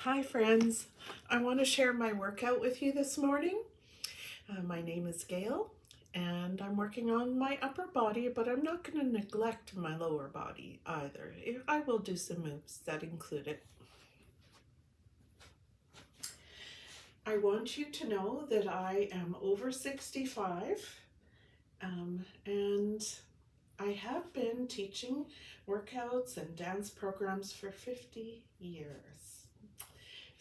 Hi friends, I want to share my workout with you this morning. My name is Gail and I'm working on my upper body, but I'm not going to neglect my lower body either. I will do some moves that include it. I want you to know that I am over 65 and I have been teaching workouts and dance programs for 50 years.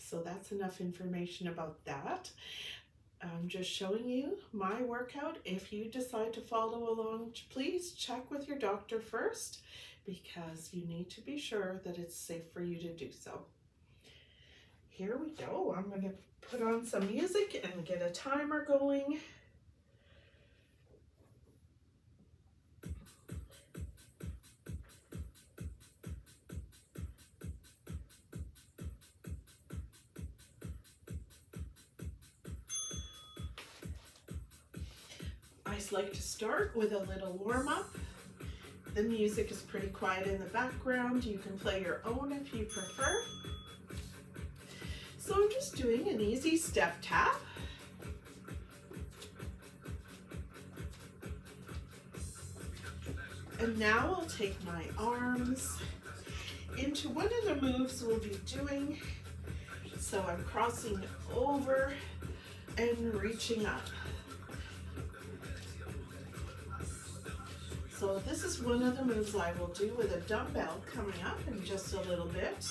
So that's enough information about that. I'm just showing you my workout. If you decide to follow along, please check with your doctor first because you need to be sure that it's safe for you to do so. Here we go. I'm going to put on some music and get a timer going. I like to start with a little warm-up. The music is pretty quiet in the background. You can play your own if you prefer. So I'm just doing an easy step tap. And now I'll take my arms into one of the moves we'll be doing. So I'm crossing over and reaching up. So this is one of the moves I will do with a dumbbell coming up in just a little bit.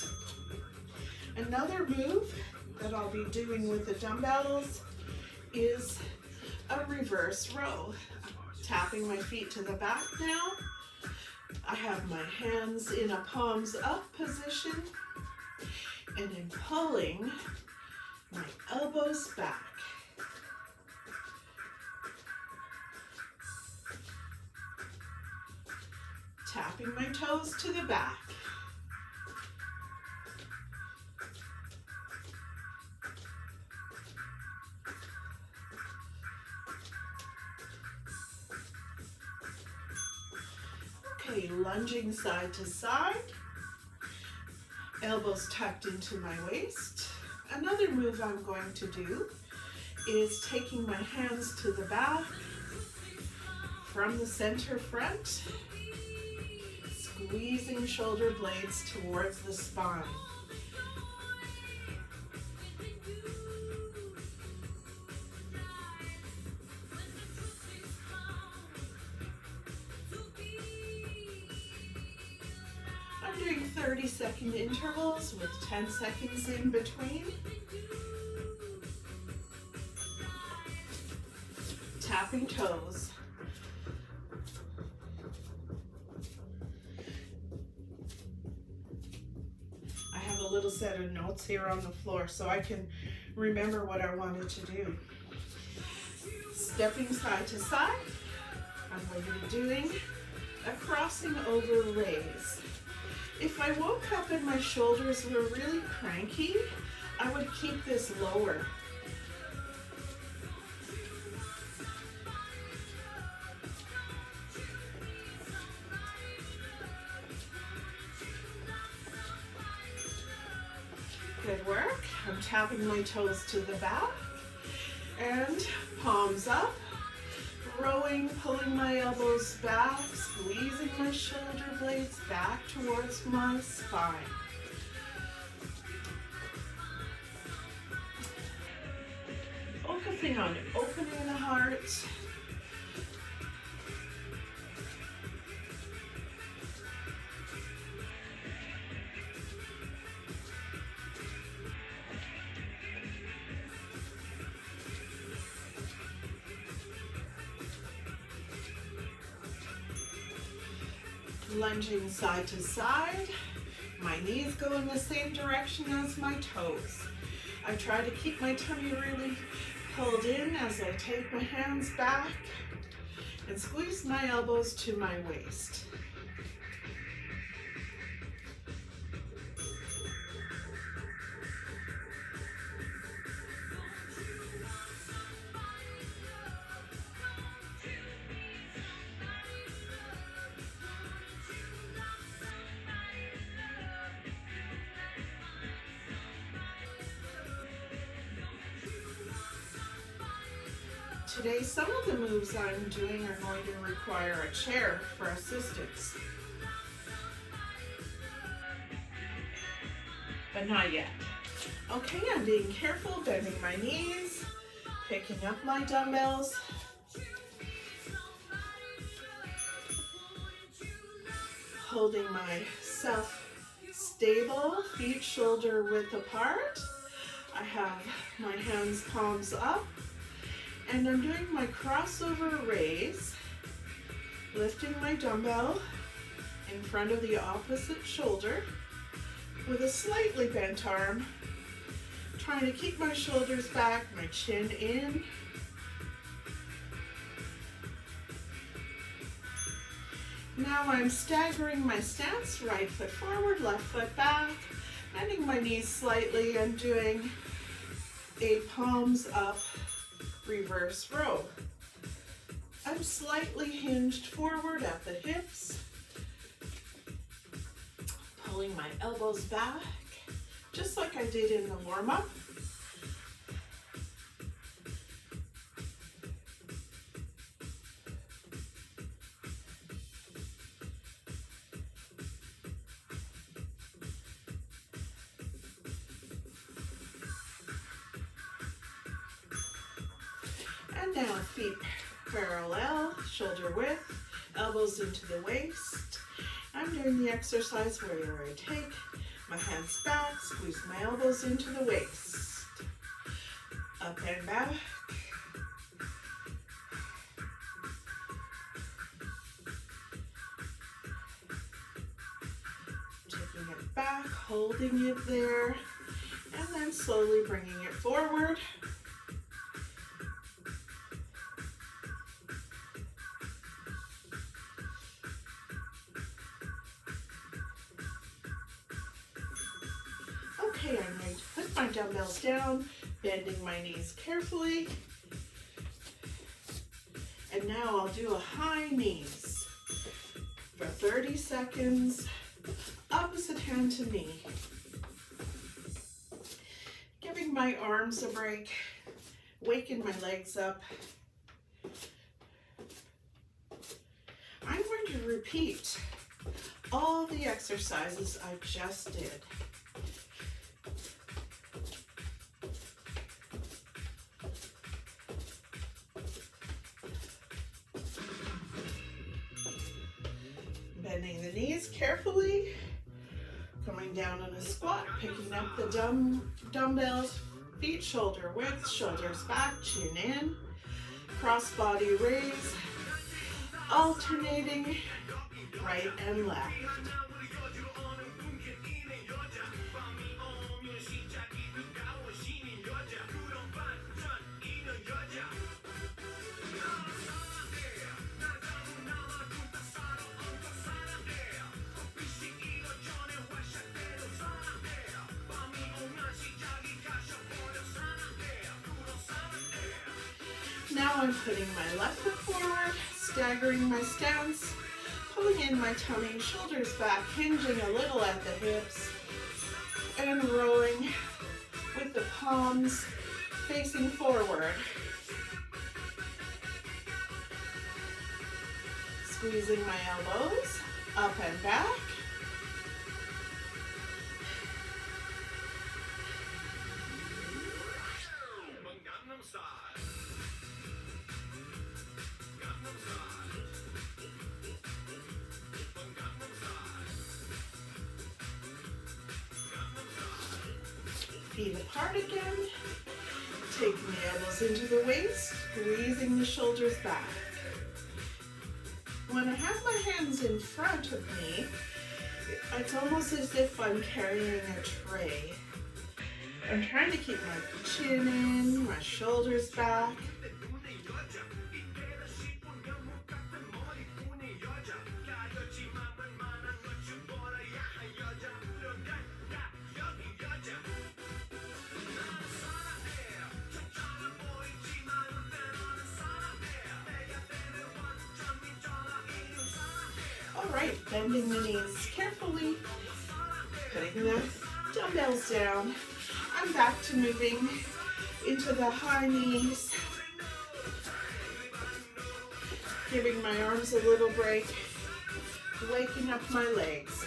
Another move that I'll be doing with the dumbbells is a reverse row. Tapping my feet to the back now. I have my hands in a palms up position and in pulling my elbows back. Tapping my toes to the back. Okay, lunging side to side. Elbows tucked into my waist. Another move I'm going to do is taking my hands to the back from the center front. Squeezing shoulder blades towards the spine. I'm doing 30-second intervals with 10 seconds in between. Tapping toes. A little set of notes here on the floor so I can remember what I wanted to do. Stepping side to side, I'm going to be doing a crossing over raise. If I woke up and my shoulders were really cranky, I would keep this lower. Good work. I'm tapping my toes to the back and palms up, rowing, pulling my elbows back, squeezing my shoulder blades back towards my spine. Focusing on opening the heart. Lunging side to side. My knees go in the same direction as my toes. I try to keep my tummy really pulled in as I take my hands back and squeeze my elbows to my waist. Today, some of the moves I'm doing are going to require a chair for assistance. But not yet. Okay, I'm being careful, bending my knees, picking up my dumbbells. Holding myself stable, feet shoulder width apart. I have my hands palms up, and I'm doing my crossover raise, lifting my dumbbell in front of the opposite shoulder with a slightly bent arm, trying to keep my shoulders back, my chin in. Now I'm staggering my stance, right foot forward, left foot back, bending my knees slightly and doing a palms up reverse row. I'm slightly hinged forward at the hips, pulling my elbows back, just like I did in the warm-up. And now feet parallel, shoulder width, elbows into the waist. I'm doing the exercise where I take my hands back, squeeze my elbows into the waist. Up and back. Taking it back, holding it there, and then slowly bringing it forward. Okay, I'm going to put my dumbbells down, bending my knees carefully. And now I'll do a high knees for 30 seconds, opposite hand to knee. Giving my arms a break, waking my legs up. I'm going to repeat all the exercises I just did. Bending the knees carefully, coming down in a squat, picking up the dumbbells, feet shoulder width, shoulders back, chin in, cross body raise, alternating right and left. Now I'm putting my left foot forward, staggering my stance, pulling in my tummy, shoulders back, hinging a little at the hips, and rowing with the palms facing forward. Squeezing my elbows up and back. Feet apart again, taking the elbows into the waist, squeezing the shoulders back. When I have my hands in front of me, it's almost as if I'm carrying a tray. I'm trying to keep my chin in, my shoulders back. Alright, bending the knees carefully, putting the dumbbells down. I'm back to moving into the high knees, Giving my arms a little break, waking up my legs.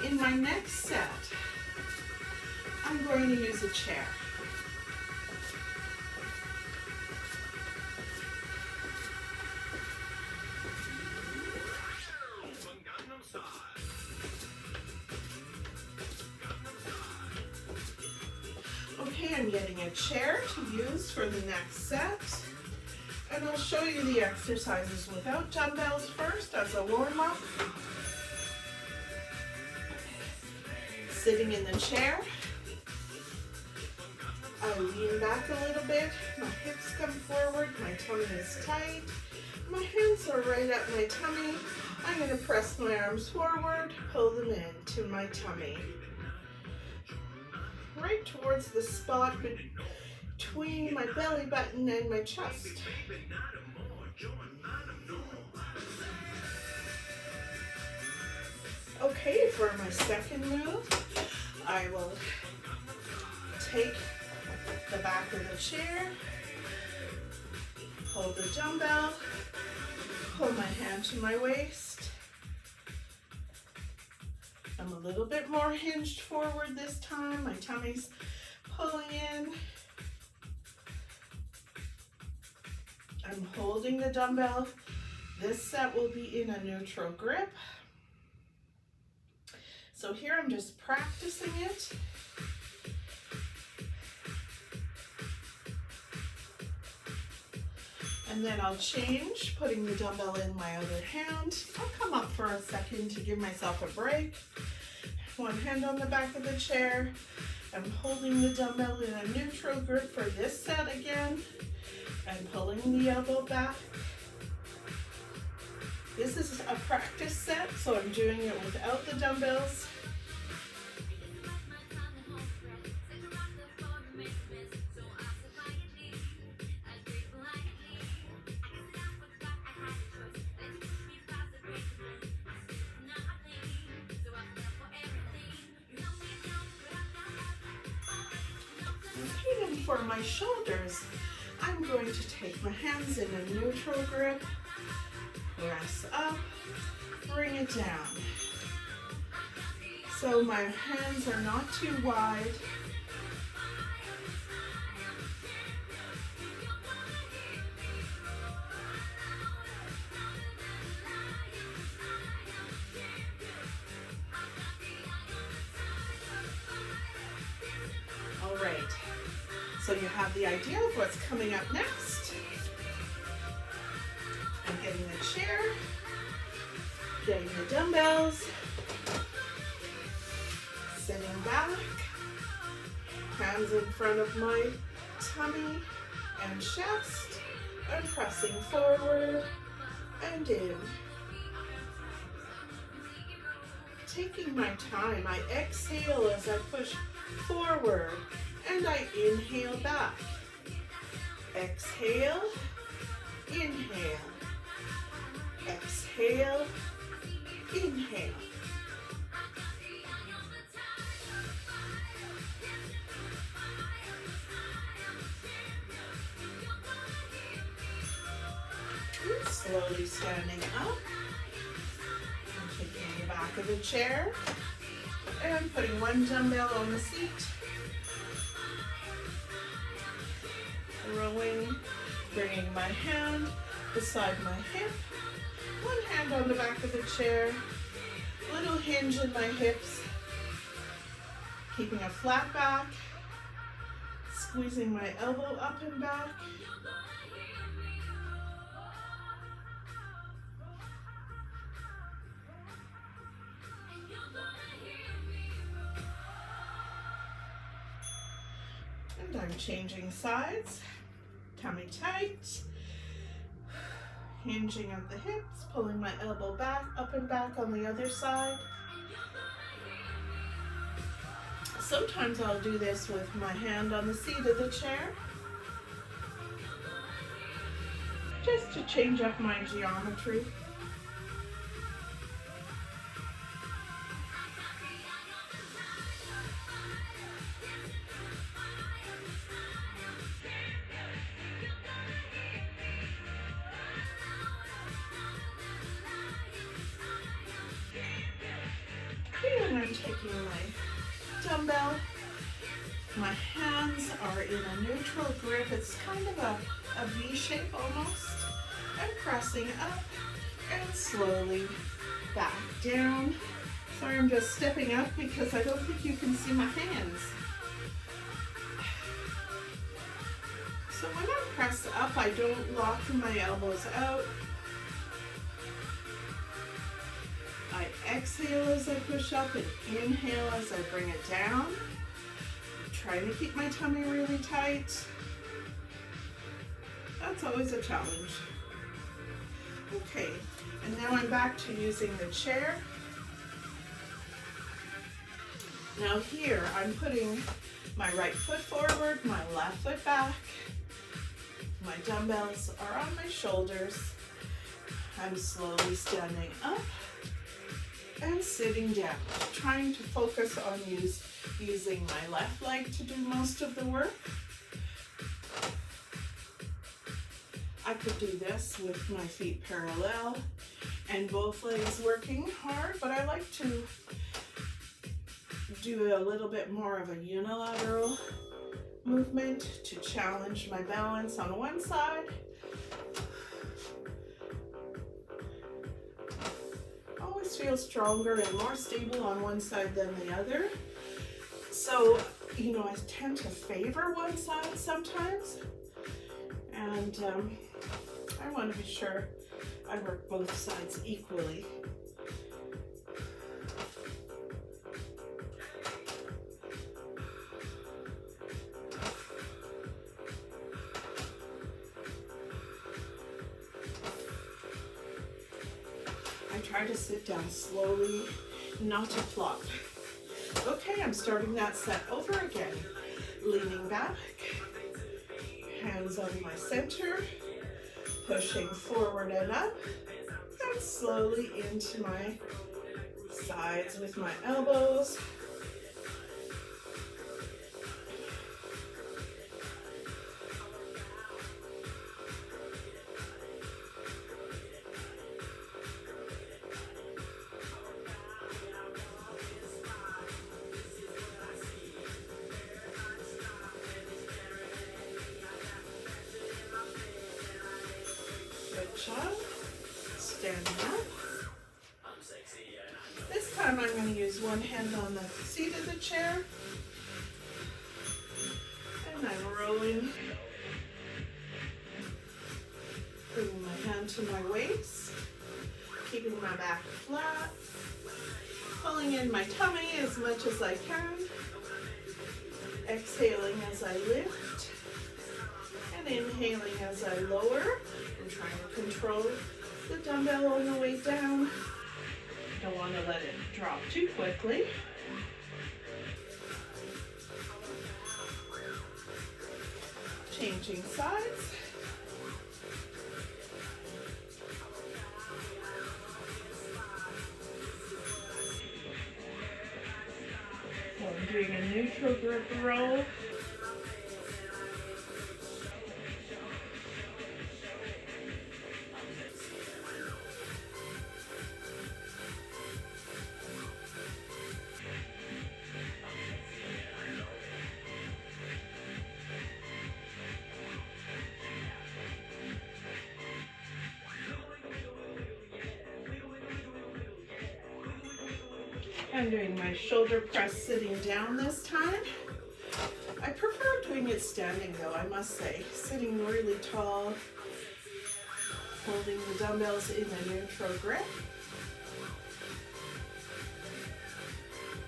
In my next set, I'm going to use a chair. Okay, I'm getting a chair to use for the next set. And I'll show you the exercises without dumbbells first as a warm-up. Sitting in the chair, I lean back a little bit, my hips come forward, my tummy is tight, my hands are right at my tummy. I'm going to press my arms forward, pull them in to my tummy. Right towards the spot between my belly button and my chest. Okay, for my second move, I will take the back of the chair, hold the dumbbell, pull my hand to my waist. I'm a little bit more hinged forward this time. My tummy's pulling in. I'm holding the dumbbell. This set will be in a neutral grip. So here I'm just practicing it. And then I'll change, putting the dumbbell in my other hand. I'll come up for a second to give myself a break. One hand on the back of the chair. I'm holding the dumbbell in a neutral grip for this set again. And pulling the elbow back. This is a practice set, so I'm doing it without the dumbbells. And for my shoulders, I'm going to take my hands in a neutral grip, press up, bring it down. So my hands are not too wide. All right. So you have the idea of what's coming up next. I'm getting the chair, getting the dumbbells, sitting back, hands in front of my tummy and chest, and pressing forward and in. Taking my time, I exhale as I push forward. And I inhale back. Exhale, inhale. Exhale, inhale. And slowly standing up. And taking the back of the chair. And putting one dumbbell on the seat. Rolling, bringing my hand beside my hip, one hand on the back of the chair, little hinge in my hips, keeping a flat back, squeezing my elbow up and back. And I'm changing sides. Tummy tight, hinging at the hips, pulling my elbow back, up and back on the other side. Sometimes I'll do this with my hand on the seat of the chair, just to change up my geometry. taking my dumbbell. My hands are in a neutral grip. It's kind of a V shape almost. I'm pressing up and slowly back down. Sorry, I'm just stepping up because I don't think you can see my hands. So when I press up, I don't lock my elbows out. I exhale as I push up and inhale as I bring it down. I'm trying to keep my tummy really tight. That's always a challenge. Okay, and now I'm back to using the chair. Now here, I'm putting my right foot forward, my left foot back. My dumbbells are on my shoulders. I'm slowly standing up and sitting down, trying to focus on using my left leg to do most of the work. I could do this with my feet parallel and both legs working hard, but I like to do a little bit more of a unilateral movement to challenge my balance on one side. Always feel stronger and more stable on one side than the other. So, you know, I tend to favor one side sometimes. And I want to be sure I work both sides equally. I try to sit down slowly, not to flop. Okay, I'm starting that set over again. Leaning back, hands on my center, pushing forward and up, and slowly into my sides with my elbows. Standing up. This time I'm going to use one hand on the seat of the chair. And I'm rolling. Bringing my hand to my waist. Keeping my back flat. Pulling in my tummy as much as I can. Exhaling as I lift. And inhaling as I lower. I'm trying to control the dumbbell on the way down. Don't want to let it drop too quickly. Changing sides. So I'm doing a neutral grip roll. I'm doing my shoulder press sitting down this time. I prefer doing it standing though, I must say. Sitting really tall, holding the dumbbells in a neutral grip.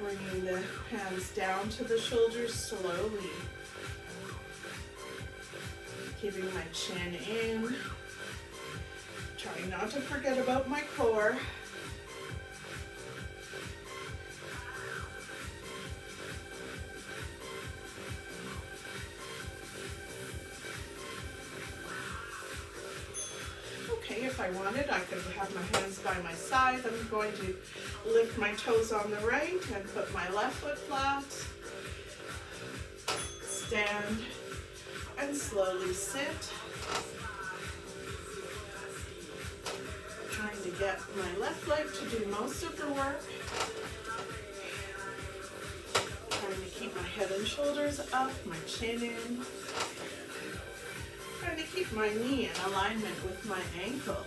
Bringing the hands down to the shoulders slowly. Keeping my chin in. Trying not to forget about my core. If I wanted, I could have my hands by my side. I'm going to lift my toes on the right and put my left foot flat. Stand and slowly sit. Trying to get my left leg to do most of the work. shoulders up, my chin in. Trying to keep my knee in alignment with my ankle.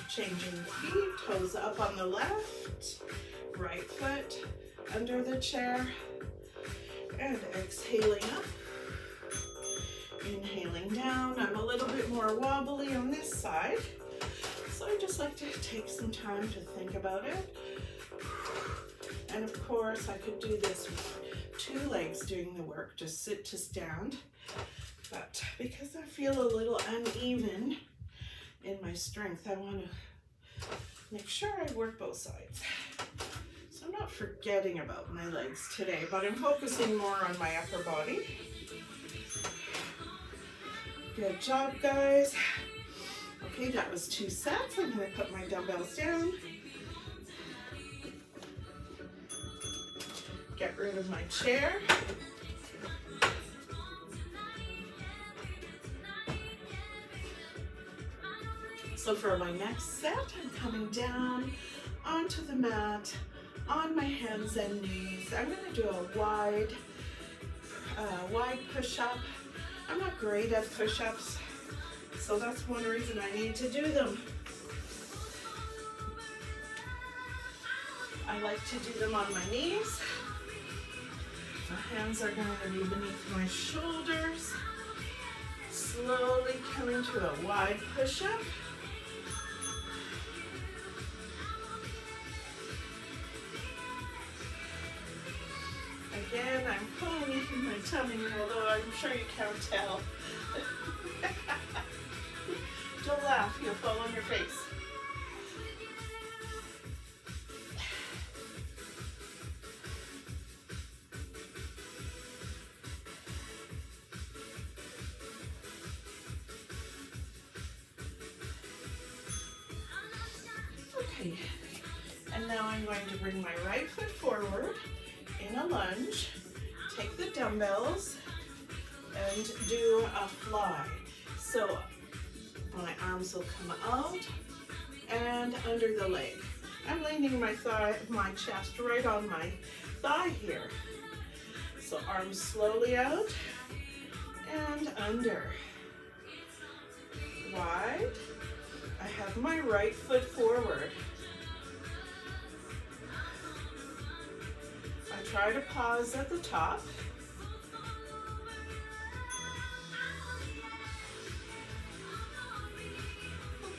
Changing feet, toes up on the left, right foot under the chair, and exhaling up. Inhaling down. I'm a little bit more wobbly on this side, so I just like to take some time to think about it. And of course, I could do this with two legs doing the work, just sit to stand. But because I feel a little uneven in my strength, I want to make sure I work both sides. So I'm not forgetting about my legs today, but I'm focusing more on my upper body. Good job, guys. Okay, that was 2 sets. I'm going to put my dumbbells down. Get rid of my chair. So for my next set, I'm coming down onto the mat on my hands and knees. I'm going to do a wide push-up. I'm not great at push-ups, so that's one reason I need to do them. I like to do them on my knees. My hands are going to be beneath my shoulders. Slowly coming to a wide push-up. Again, I'm pulling in my tummy, although I'm sure you can't tell. Don't laugh, you'll fall on your face. Okay, and now I'm going to bring my right foot forward in a lunge, take the dumbbells, and do a fly. So my arms will come out and under the leg. I'm leaning my chest right on my thigh here. So arms slowly out and under. Wide. I have my right foot forward. I try to pause at the top.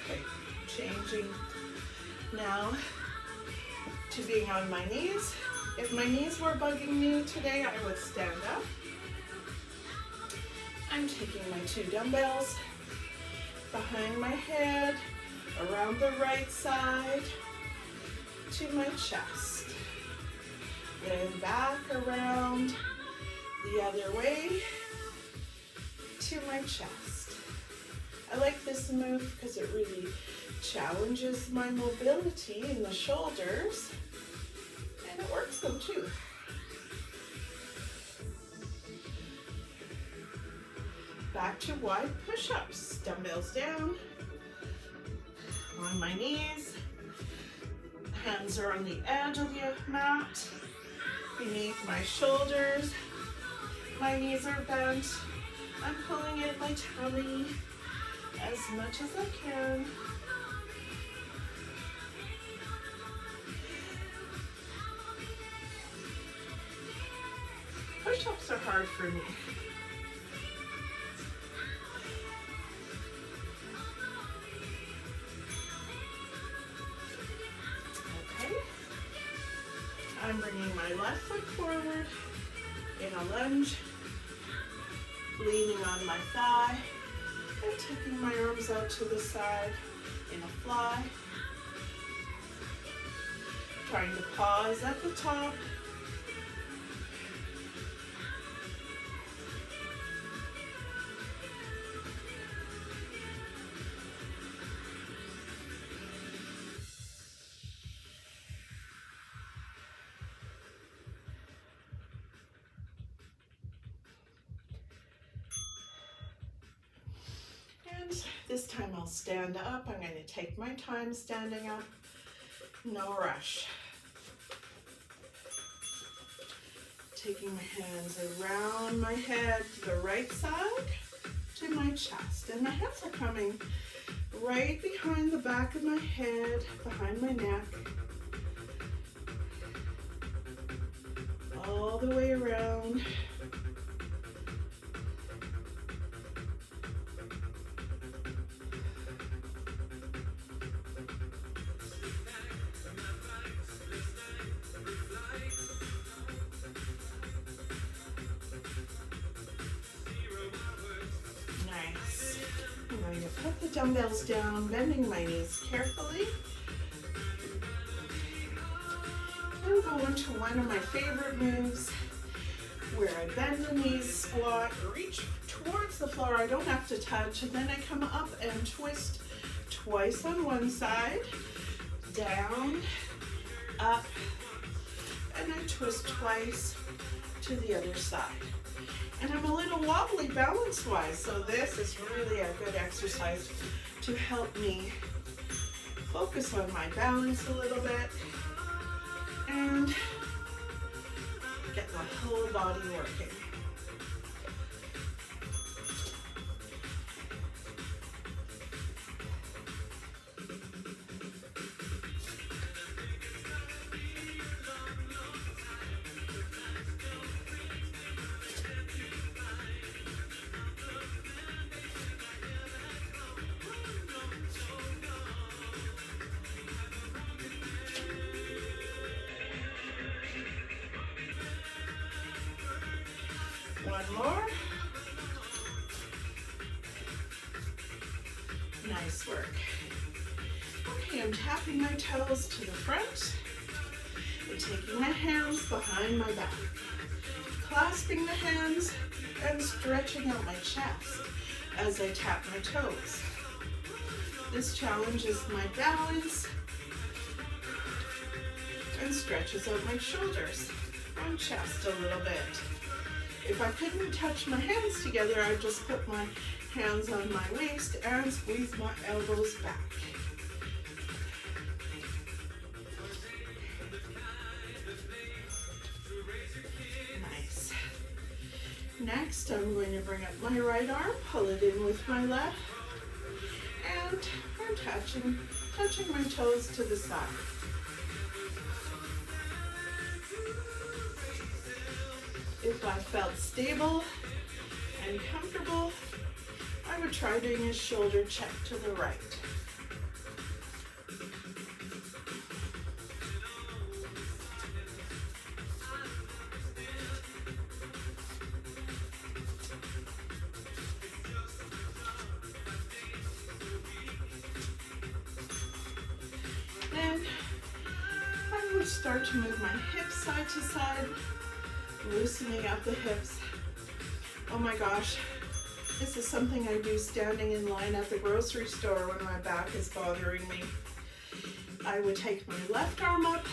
Okay, changing now to being on my knees. If my knees were bugging me today, I would stand up. I'm taking my 2 dumbbells behind my head, around the right side to my chest. Then back around the other way to my chest. I like this move because it really challenges my mobility in the shoulders, and it works them too. Back to wide push-ups. Dumbbells down, on my knees, hands are on the edge of the mat, beneath my shoulders, my knees are bent, I'm pulling in my tummy as much as I can. Push-ups are hard for me. I'm bringing my left foot forward in a lunge, leaning on my thigh, and taking my arms out to the side in a fly. Trying to pause at the top. This time I'll stand up. I'm going to take my time standing up. No rush. Taking my hands around my head to the right side to my chest. And my hands are coming right behind the back of my head, behind my neck. All the way around. Nice. I'm going to put the dumbbells down, bending my knees carefully. I'm going to one of my favorite moves where I bend the knees, squat, reach towards the floor. I don't have to touch, and then I come up and twist twice on one side, down, up, and I twist twice to the other side. And I'm a little wobbly balance-wise, so this is really a good exercise to help me focus on my balance a little bit and get my whole body working. One more. Nice work. Okay, I'm tapping my toes to the front and taking my hands behind my back. Clasping the hands and stretching out my chest as I tap my toes. This challenges my balance and stretches out my shoulders and chest a little bit. If I couldn't touch my hands together, I'd just put my hands on my waist and squeeze my elbows back. Nice. Next, I'm going to bring up my right arm, pull it in with my left, and I'm touching my toes to the side. If I felt stable and comfortable, I would try doing a shoulder check to the right. Then I would start to move my hips side to side, loosening up the hips. Oh my gosh, this is something I do standing in line at the grocery store when my back is bothering me. I would take my left arm up,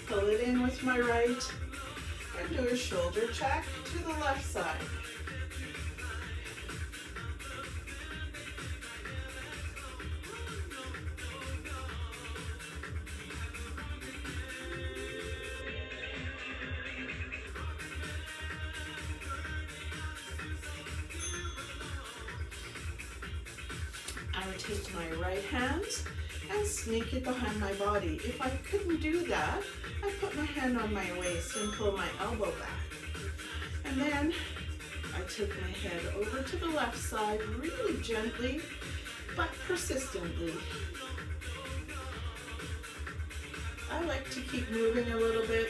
pull it in with my right, and do a shoulder check to the left side. I would take my right hand and sneak it behind my body. If I couldn't do that, I put my hand on my waist and pull my elbow back. And then I took my head over to the left side really gently, but persistently. I like to keep moving a little bit.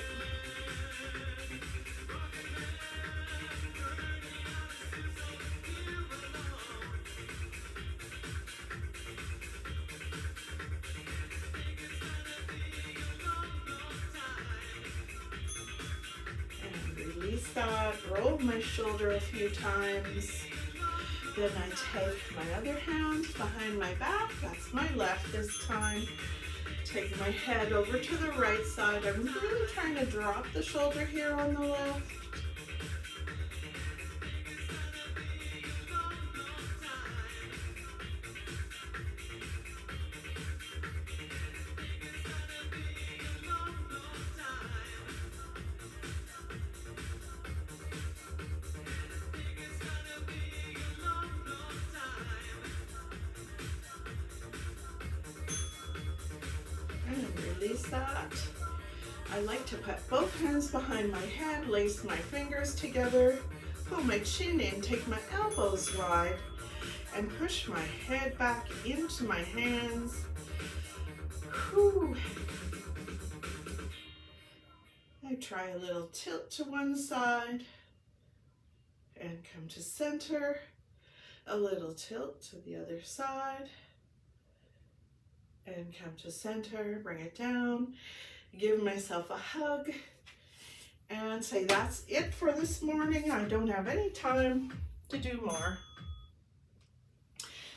That, roll my shoulder a few times. Then I take my other hand behind my back, that's my left this time. Take my head over to the right side. I'm really trying to drop the shoulder here on the left. release that. I like to put both hands behind my head, lace my fingers together, pull my chin in, take my elbows wide, and push my head back into my hands. Whew. I try a little tilt to one side and come to center. A little tilt to the other side and come to center, bring it down, give myself a hug and say that's it for this morning. I don't have any time to do more.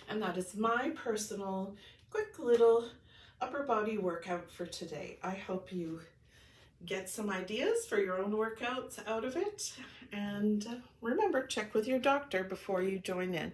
And that is my personal quick little upper body workout for today. I hope you get some ideas for your own workouts out of it. And remember, check with your doctor before you join in.